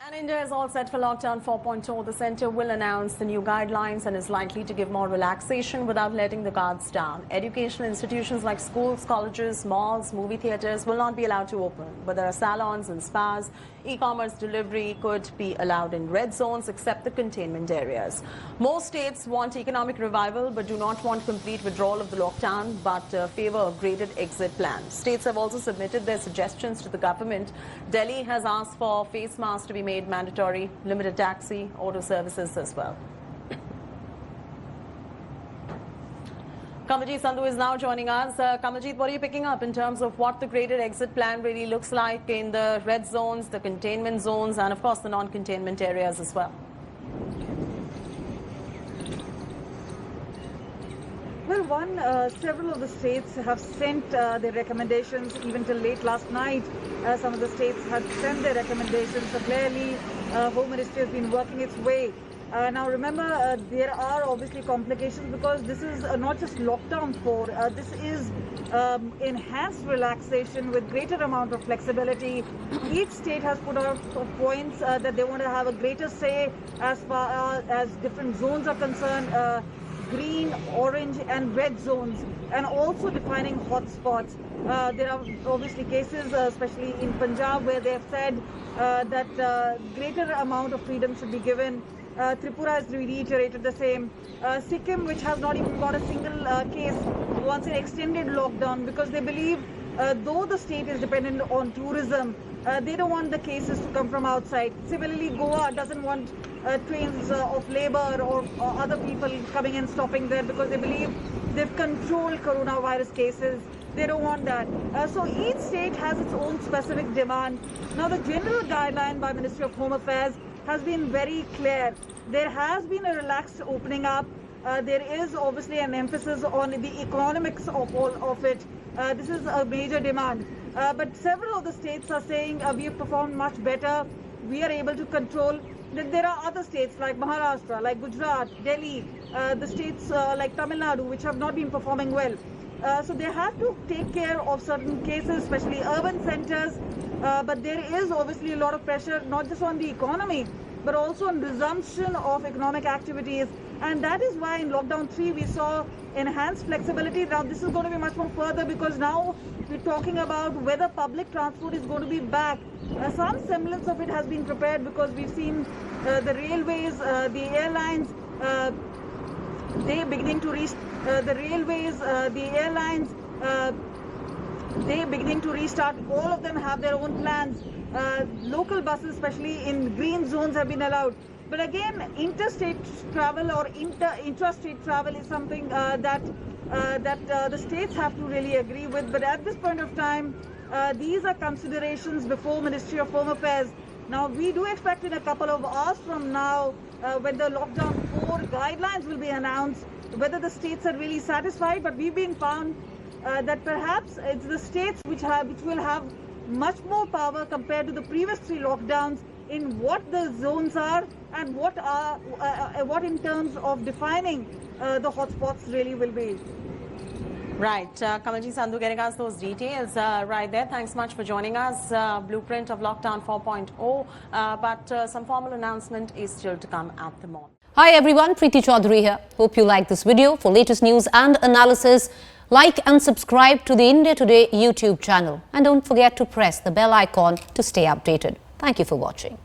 And India is all set for lockdown 4.0. The centre will announce the new guidelines and is likely to give more relaxation without letting the guards down. Educational institutions like schools, colleges, malls, movie theatres will not be allowed to open. But there are salons and spas. E-commerce delivery could be allowed in red zones except the containment areas. Most states want economic revival but do not want complete withdrawal of the lockdown but favour a graded exit plan. States have also submitted their suggestions to the government. Delhi has asked for face masks to be made mandatory, limited taxi, auto services as well. Kamaljeet Sandhu is now joining us. Kamaljeet, what are you picking up in terms of what the graded exit plan really looks like in the red zones, the containment zones, and of course the non-containment areas as well? Well, several of the states have sent their recommendations even till late last night. Some of the states have sent their recommendations. So clearly, Home Ministry has been working its way. Now remember, there are obviously complications because this is not just lockdown 4. This is enhanced relaxation with greater amount of flexibility. Each state has put out points that they want to have a greater say as far as different zones are concerned. Green, orange and red zones, and also defining hotspots. There are obviously cases, especially in Punjab, where they have said that greater amount of freedom should be given. Tripura has reiterated the same. Sikkim, which has not even got a single case, wants an extended lockdown because they believe though the state is dependent on tourism, they don't want the cases to come from outside. Similarly, Goa doesn't want trains of labor or other people coming and stopping there because they believe they've controlled coronavirus cases. They don't want that. So each state has its own specific demand. Now the general guideline by Ministry of Home Affairs has been very clear. There has been a relaxed opening up. There is obviously an emphasis on the economics of all of it. This is a major demand. But several of the states are saying we have performed much better. We are able to control. There are other states like Maharashtra, like Gujarat, Delhi, the states like Tamil Nadu, which have not been performing well. So they have to take care of certain cases, especially urban centers. But there is obviously a lot of pressure, not just on the economy, but also on resumption of economic activities. And that is why in lockdown 3 we saw enhanced flexibility. Now this is going to be much more further because now we're talking about whether public transport is going to be back. Some semblance of it has been prepared because we've seen the railways, the airlines, they're beginning to they're beginning to restart. All of them have their own plans. Local buses, especially in green zones, have been allowed. But again, interstate travel or intrastate travel is something that the states have to really agree with. But at this point of time, these are considerations before Ministry of Home Affairs. Now, we do expect in a couple of hours from now, when the lockdown 4 guidelines will be announced, whether the states are really satisfied. But we've been found that perhaps it's the states which will have much more power compared to the previous 3 lockdowns in what the zones are and what in terms of defining the hotspots really will be. Right. Kamaljeet Sandhu getting us those details right there. Thanks much for joining us. Blueprint of Lockdown 4.0, but some formal announcement is still to come at the moment. Hi everyone, Preeti Chaudhary here. Hope you like this video. For latest news and analysis, like and subscribe to the India Today YouTube channel. And don't forget to press the bell icon to stay updated. Thank you for watching.